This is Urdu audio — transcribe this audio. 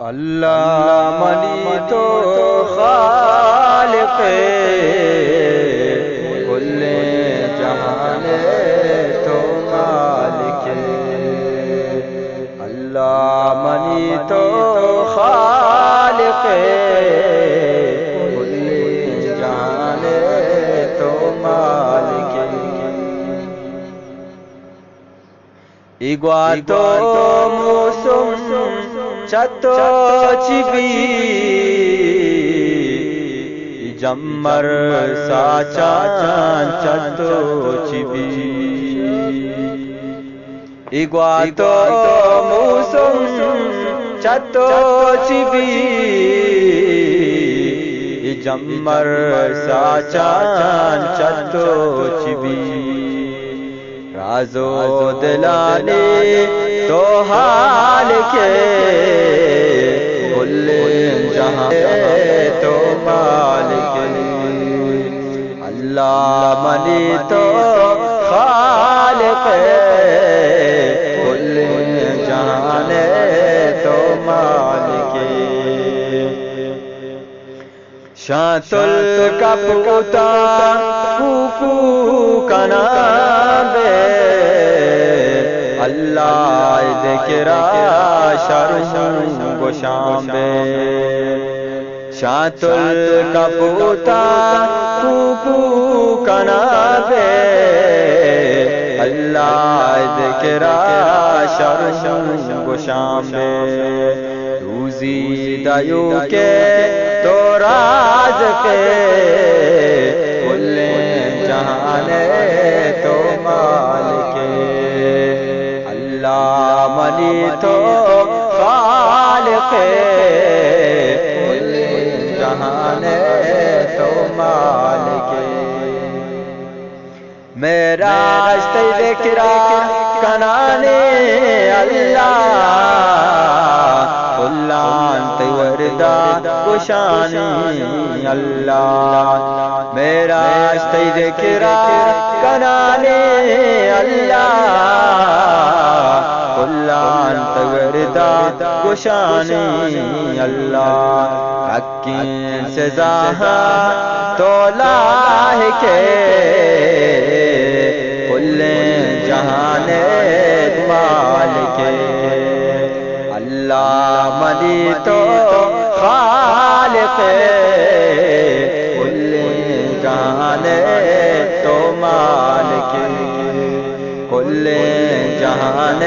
اللہ منی تو خالق کل جہان تو مالک، اللہ منی تو خالق کل جہان تو مالک، ایگواتو موسم چتو چبی جمر ساچان چتو چبی، ایگواتو موسم چتو چبی جمر ساچان چتو چبی، رازو دلانے تو حال کے کل جہاں تو مالک، اللہ منی تو خالق کل جہان تو مالک، شاۃ الکپوتا کوکو کنابے اللہ ذکرہ شرم گشامبے، شاۃ الکپوتا کوکو کنابے اللہ ذکرہ شرم گشامبے، روزی دیو کے تو راز کے کل جہان تو مالک، اللہ منی تو خالق کل جہان تو مالک، میرا رشتے ذکرہ کنانے اللہ کلان تیوردہ کشانی اللہ، میرا رشتے ذکرہ کنانے اللہ کلان تیوردہ کشانی اللہ، حقین سے زاہاں تو لاحکے کل جہان مالک، اللہ منی تو خالق کل جہان تو مالک، کل جہان